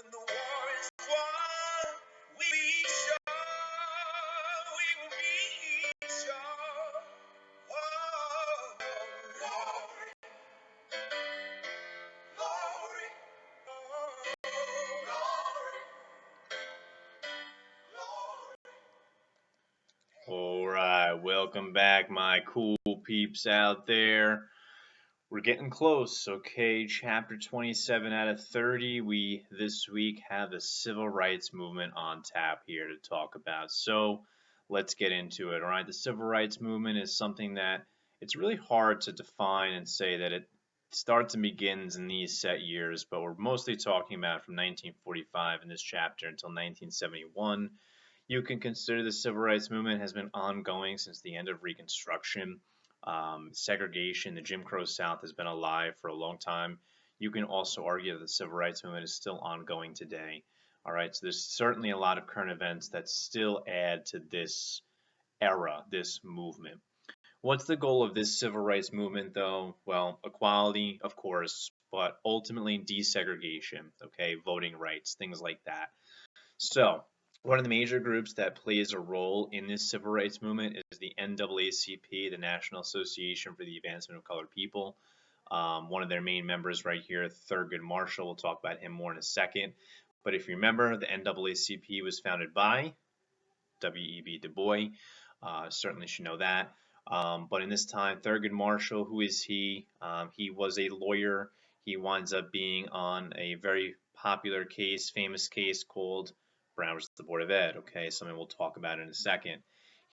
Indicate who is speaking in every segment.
Speaker 1: When the war is won, we will be sure. Oh, glory, glory, glory. All right, welcome back, my cool peeps out there. We're getting close, okay? Chapter 27 out of 30. We, this week, have the civil rights movement on tap here to talk about. So, let's get into it, all right? The civil rights movement is something that it's really hard to define and say that it starts and begins in these set years, but we're mostly talking about from 1945 in this chapter until 1971. You can consider the civil rights movement has been ongoing since the end of Reconstruction. Segregation, the Jim Crow South has been alive for a long time. You can also argue that the civil rights movement is still ongoing today. All right, so there's certainly a lot of current events that still add to this era, this movement. What's the goal of this civil rights movement, though? Well, equality, of course, but ultimately desegregation, okay, voting rights, things like that. So, one of the major groups that plays a role in this civil rights movement is the NAACP, the National Association for the Advancement of Colored People. One of their main members right here, Thurgood Marshall, we'll talk about him more in a second. But if you remember, the NAACP was founded by W.E.B. Du Bois. Certainly should know that. But in this time, Thurgood Marshall, who is he? He was a lawyer. He winds up being on a very popular case, famous case called Brown versus the Board of Ed, okay, something we'll talk about in a second.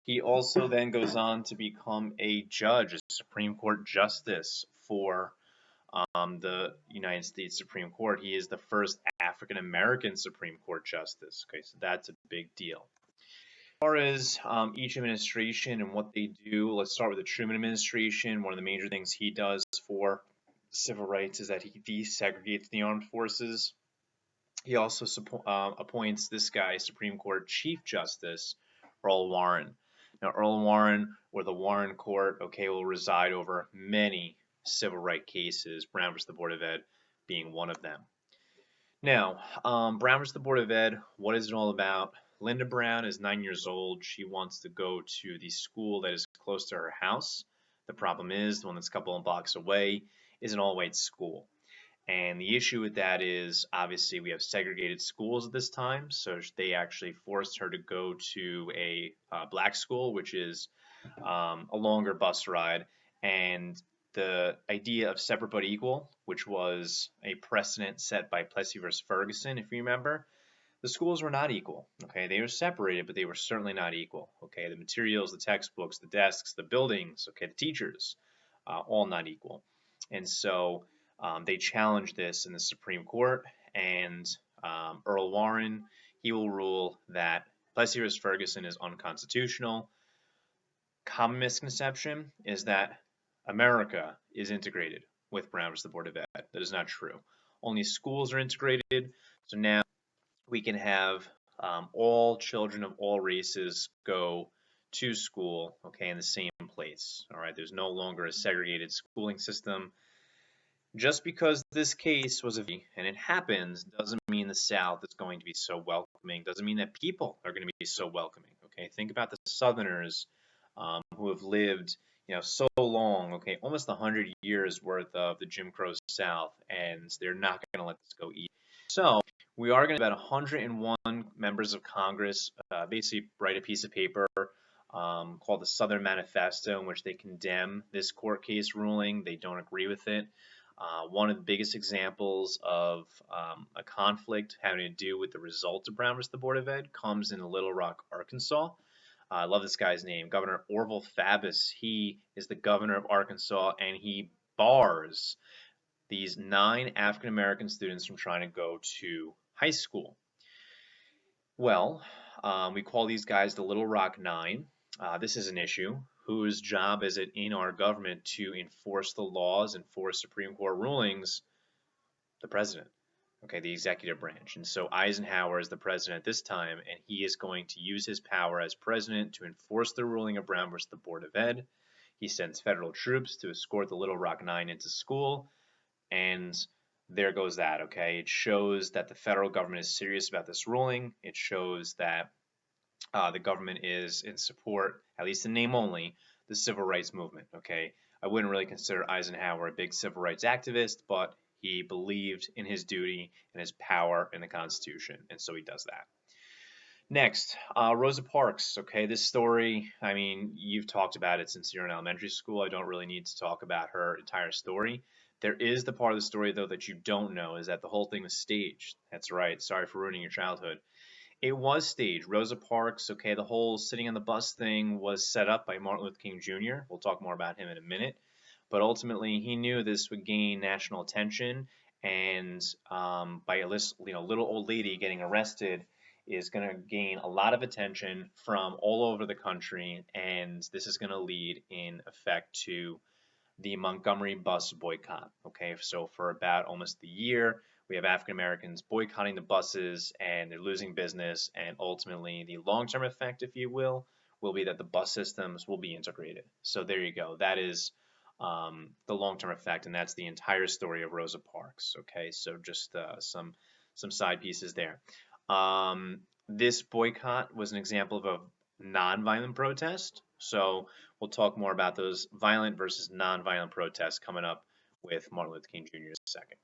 Speaker 1: He also then goes on to become a judge, a Supreme Court justice for the United States Supreme Court. He is the first African American Supreme Court justice, okay, so that's a big deal. As far as each administration and what they do, let's start with the Truman administration. One of the major things he does for civil rights is that he desegregates the armed forces. He also appoints this guy, Supreme Court Chief Justice Earl Warren. Now, Earl Warren, or the Warren Court, okay, will reside over many civil rights cases, Brown versus the Board of Ed being one of them. Now, Brown versus the Board of Ed, what is it all about? Linda Brown is 9 years old. She wants to go to the school that is close to her house. The problem is, the one that's a couple of blocks away is an all-white school. And the issue with that is, obviously, we have segregated schools at this time, so they actually forced her to go to a black school, which is a longer bus ride. And the idea of separate but equal, which was a precedent set by Plessy versus Ferguson, if you remember, the schools were not equal. Okay, they were separated, but they were certainly not equal. Okay, the materials, the textbooks, the desks, the buildings, okay, the teachers, all not equal. And so they challenged this in the Supreme Court, and Earl Warren, he will rule that Plessy versus Ferguson is unconstitutional. Common misconception is that America is integrated with Brown versus the Board of Ed. That is not true. Only schools are integrated, so now we can have all children of all races go to school, okay, in the same place. All right, there's no longer a segregated schooling system. Just because this case was and it happens doesn't mean the South is going to be so welcoming, doesn't mean that people are going to be so welcoming, okay? Think about the Southerners who have lived, so long, okay, almost 100 years worth of the Jim Crow South, and they're not going to let this go easy. So we are going to have about 101 members of Congress basically write a piece of paper called the Southern Manifesto, in which they condemn this court case ruling. They don't agree with it. One of the biggest examples of a conflict having to do with the results of Brown versus the Board of Ed comes in Little Rock, Arkansas. I love this guy's name, Governor Orville Faubus. He is the governor of Arkansas, and he bars these 9 African American students from trying to go to high school. Well, we call these guys the Little Rock 9. This is an issue. Whose job is it in our government to enforce the laws, enforce Supreme Court rulings? The president, okay, the executive branch. And so Eisenhower is the president at this time, and he is going to use his power as president to enforce the ruling of Brown versus the Board of Ed. He sends federal troops to escort the Little Rock 9 into school, and there goes that, okay? It shows that the federal government is serious about this ruling. It shows that the government is in support, at least in name only, the civil rights movement, okay? I wouldn't really consider Eisenhower a big civil rights activist, but he believed in his duty and his power in the Constitution, and so he does that. Next, Rosa Parks. Okay, this story, I mean, you've talked about it since you're in elementary school. I don't really need to talk about her entire story. There is the part of the story, though, that you don't know is that the whole thing was staged. That's right. Sorry for ruining your childhood. It was staged. Rosa Parks, okay, the whole sitting on the bus thing was set up by Martin Luther King Jr. We'll talk more about him in a minute. But ultimately, he knew this would gain national attention, and by a little old lady getting arrested is going to gain a lot of attention from all over the country, and this is going to lead in effect to the Montgomery bus boycott. Okay, so for about almost a year, we have African Americans boycotting the buses and they're losing business. And ultimately, the long term effect, if you will be that the bus systems will be integrated. So there you go. That is the long term effect, and that's the entire story of Rosa Parks. Okay, so just some side pieces there. This boycott was an example of a nonviolent protest. So we'll talk more about those violent versus nonviolent protests coming up with Martin Luther King Jr. in a second.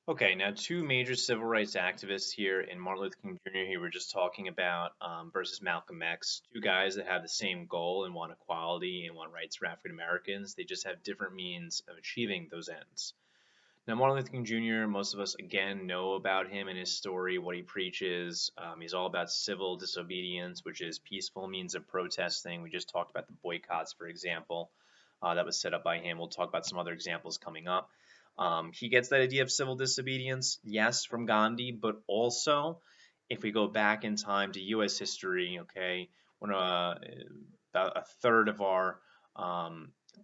Speaker 1: Okay, now two major civil rights activists here in Martin Luther King Jr. Here we're just talking about versus Malcolm X. Two guys that have the same goal and want equality and want rights for African Americans. They just have different means of achieving those ends. Now, Martin Luther King Jr., most of us again know about him and his story, what he preaches. He's all about civil disobedience, which is peaceful means of protesting. We just talked about the boycotts, for example, that was set up by him. We'll talk about some other examples coming up. He gets that idea of civil disobedience, yes, from Gandhi, but also if we go back in time to U.S. history, okay, when about a third of our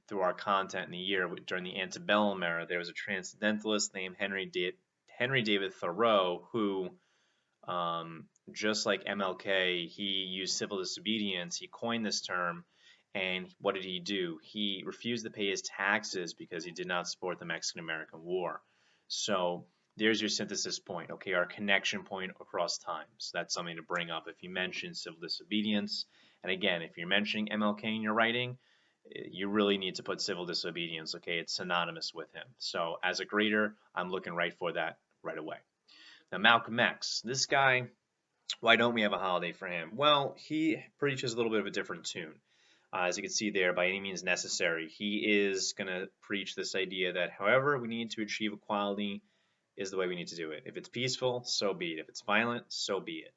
Speaker 1: through our content in the year during the antebellum era, there was a transcendentalist named Henry David Thoreau who, just like MLK, he used civil disobedience. He coined this term, and what did he do? He refused to pay his taxes because he did not support the Mexican-American War. So there's your synthesis point, okay, our connection point across time. So that's something to bring up if you mention civil disobedience. And again, if you're mentioning MLK in your writing, you really need to put civil disobedience, okay? It's synonymous with him. So as a grader, I'm looking right for that right away. Now, Malcolm X, this guy, why don't we have a holiday for him? Well, he preaches a little bit of a different tune. As you can see there, by any means necessary, he is going to preach this idea that however we need to achieve equality is the way we need to do it. If it's peaceful, so be it. If it's violent, so be it.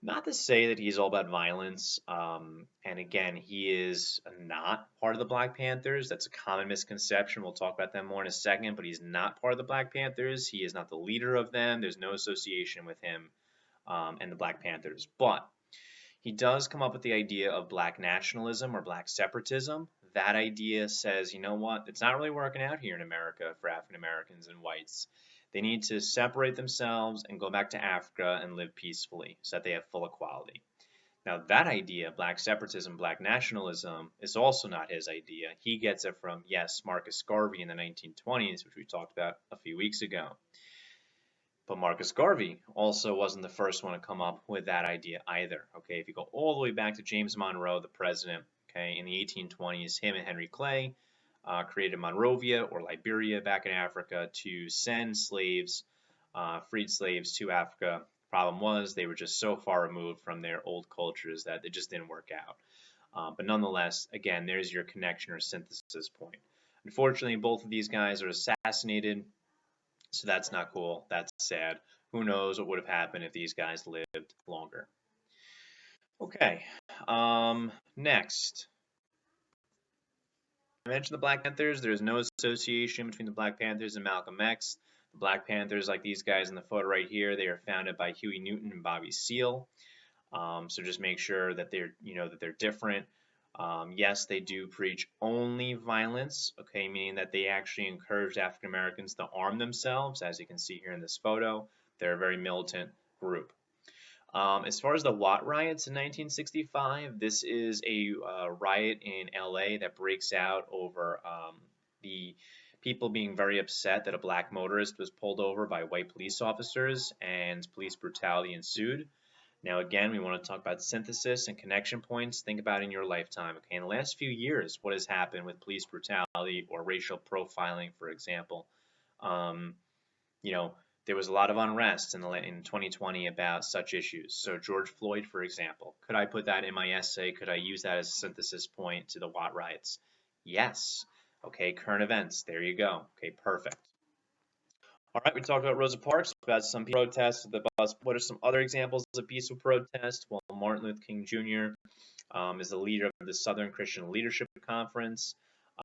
Speaker 1: Not to say that he's all about violence. And again, he is not part of the Black Panthers. That's a common misconception. We'll talk about them more in a second, but he's not part of the Black Panthers. He is not the leader of them. There's no association with him and the Black Panthers. But he does come up with the idea of black nationalism or black separatism. That idea says, you know what, it's not really working out here in America for African Americans and whites. They need to separate themselves and go back to Africa and live peacefully so that they have full equality. Now, that idea, black separatism, black nationalism, is also not his idea. He gets it from, yes, Marcus Garvey in the 1920s, which we talked about a few weeks ago. But Marcus Garvey also wasn't the first one to come up with that idea either. Okay, if you go all the way back to James Monroe, the president, okay, in the 1820s, him and Henry Clay created Monrovia or Liberia back in Africa to send slaves, freed slaves to Africa. Problem was they were just so far removed from their old cultures that it just didn't work out. But nonetheless, again, there's your connection or synthesis point. Unfortunately, both of these guys are assassinated, so that's not cool. That's sad. Who knows what would have happened if these guys lived longer. Okay, next. I mentioned the Black Panthers. There's no association between the Black Panthers and Malcolm X. The Black Panthers, like these guys in the photo right here, they are founded by Huey Newton and Bobby Seale. So just make sure that they're different. Yes, they do preach only violence, okay, meaning that they actually encourage African Americans to arm themselves, as you can see here in this photo. They're a very militant group. As far as the Watt riots in 1965, this is a riot in LA that breaks out over the people being very upset that a black motorist was pulled over by white police officers, and police brutality ensued. Now, again, we want to talk about synthesis and connection points. Think about in your lifetime. Okay, in the last few years, what has happened with police brutality or racial profiling, for example? You know, there was a lot of unrest in 2020 about such issues. So George Floyd, for example, could I put that in my essay? Could I use that as a synthesis point to the Watt riots? Yes. Okay, current events. There you go. Okay, perfect. All right, we talked about Rosa Parks, about some protests at the bus. What are some other examples of peaceful protest? Well, Martin Luther King Jr. Is the leader of the Southern Christian Leadership Conference.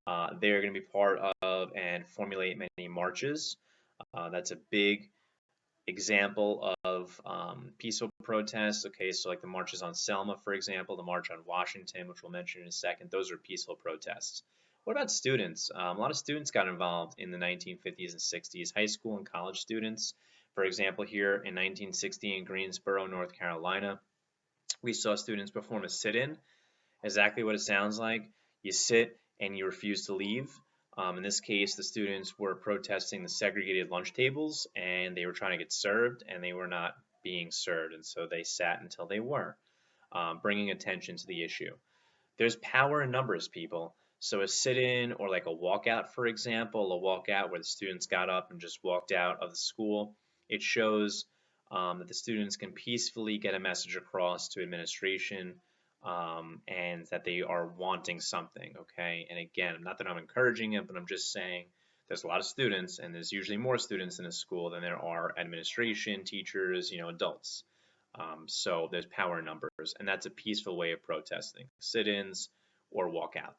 Speaker 1: They're going to be part of and formulate many marches. That's a big example of peaceful protests. Okay, so like the marches on Selma, for example, the March on Washington, which we'll mention in a second, those are peaceful protests. What about students? A lot of students got involved in the 1950s and 60s, high school and college students. For example, here in 1960 in Greensboro, North Carolina, we saw students perform a sit-in, exactly what it sounds like. You sit and you refuse to leave. In this case, the students were protesting the segregated lunch tables, and they were trying to get served, and they were not being served, and so they sat until they were, bringing attention to the issue. There's power in numbers, people. So a sit-in or like a walkout, for example, a walkout where the students got up and just walked out of the school, it shows that the students can peacefully get a message across to administration, and that they are wanting something, okay? And again, not that I'm encouraging it, but I'm just saying there's a lot of students, and there's usually more students in a school than there are administration, teachers, adults. So there's power in numbers, and that's a peaceful way of protesting, sit-ins or walkouts.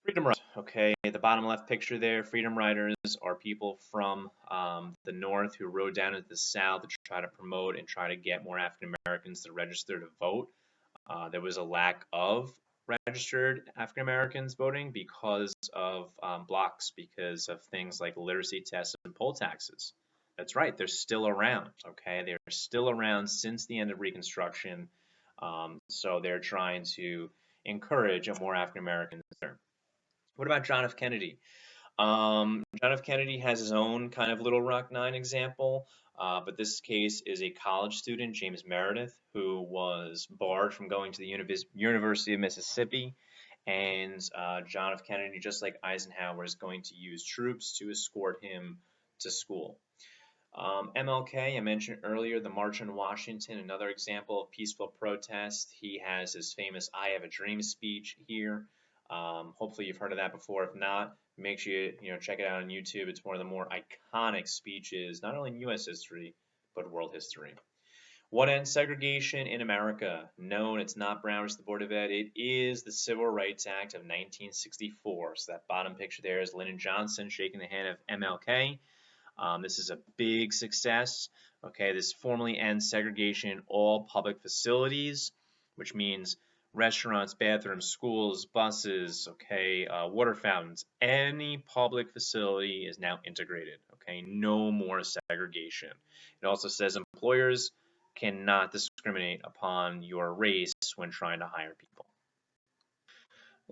Speaker 1: Freedom Riders, okay, the bottom left picture there, Freedom Riders are people from the north who rode down into the south to try to promote and try to get more African Americans to register to vote. There was a lack of registered African Americans voting because of blocks, because of things like literacy tests and poll taxes. That's right, they're still around, okay? They're still around since the end of Reconstruction, so they're trying to encourage a more African American turn. What about John F. Kennedy? John F. Kennedy has his own kind of Little Rock Nine example, but this case is a college student, James Meredith, who was barred from going to the University of Mississippi. And John F. Kennedy, just like Eisenhower, is going to use troops to escort him to school. MLK, I mentioned earlier, the March on Washington, another example of peaceful protest. He has his famous I Have a Dream speech here. Hopefully you've heard of that before. If not, make sure you check it out on YouTube. It's one of the more iconic speeches, not only in U.S. history, but world history. What ends segregation in America? No, it's not Brown versus the Board of Ed. It is the Civil Rights Act of 1964. So that bottom picture there is Lyndon Johnson shaking the hand of MLK. This is a big success. Okay, this formally ends segregation in all public facilities, which means restaurants, bathrooms, schools, buses, okay, water fountains. Any public facility is now integrated. Okay, no more segregation. It also says employers cannot discriminate upon your race when trying to hire people.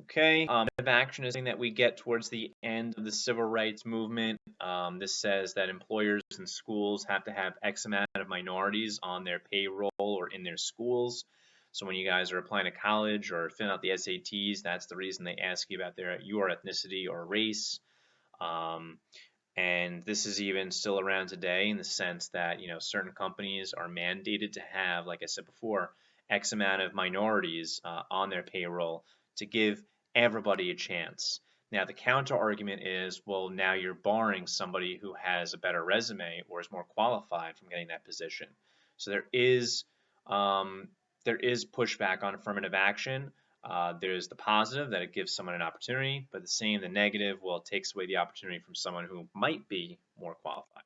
Speaker 1: Okay, action is something that we get towards the end of the civil rights movement. This says that employers and schools have to have X amount of minorities on their payroll or in their schools. So when you guys are applying to college or filling out the SATs, that's the reason they ask you about your ethnicity or race. Um, and this is even still around today in the sense that, certain companies are mandated to have, like I said before, X amount of minorities on their payroll to give everybody a chance. Now, the counter argument is, well, now you're barring somebody who has a better resume or is more qualified from getting that position. So um, there is pushback on affirmative action. There's the positive that it gives someone an opportunity, but the negative, well, it takes away the opportunity from someone who might be more qualified.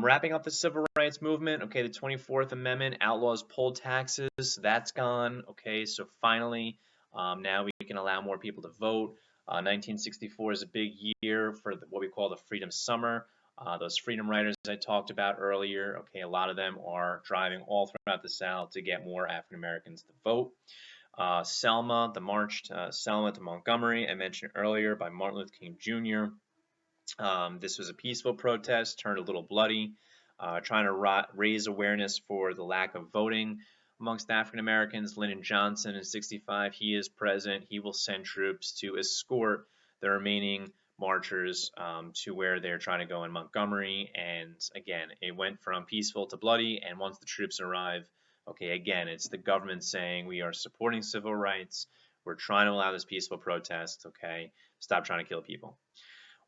Speaker 1: Wrapping up the civil rights movement, okay, the 24th Amendment outlaws poll taxes. That's gone. Okay, so finally, now we can allow more people to vote. 1964 is a big year for what we call the Freedom Summer. Those freedom riders I talked about earlier, okay, a lot of them are driving all throughout the South to get more African Americans to vote. Selma, the march Selma to Montgomery, I mentioned earlier, by Martin Luther King Jr. This was a peaceful protest, turned a little bloody, trying to raise awareness for the lack of voting amongst African Americans. Lyndon Johnson in 65, he is president. He will send troops to escort the remaining marchers to where they're trying to go in Montgomery. And again, it went from peaceful to bloody. And once the troops arrive, okay, again, it's the government saying we are supporting civil rights. We're trying to allow this peaceful protest. Okay, stop trying to kill people.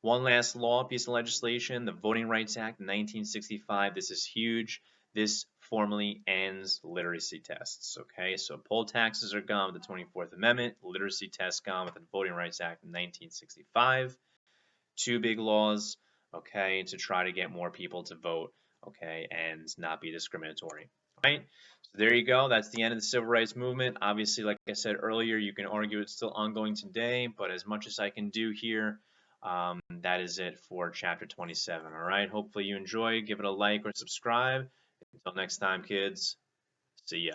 Speaker 1: One last piece of legislation, the Voting Rights Act, 1965. This is huge. This formally ends literacy tests. Okay, so poll taxes are gone with the 24th Amendment, literacy tests gone with the Voting Rights Act in 1965. Two big laws, okay, to try to get more people to vote, okay, and not be discriminatory. Right? So there you go. That's the end of the civil rights movement. Obviously, like I said earlier, you can argue it's still ongoing today, but as much as I can do here, that is it for chapter 27. All right. Hopefully you enjoy. Give it a like or subscribe. Until next time, kids. See ya.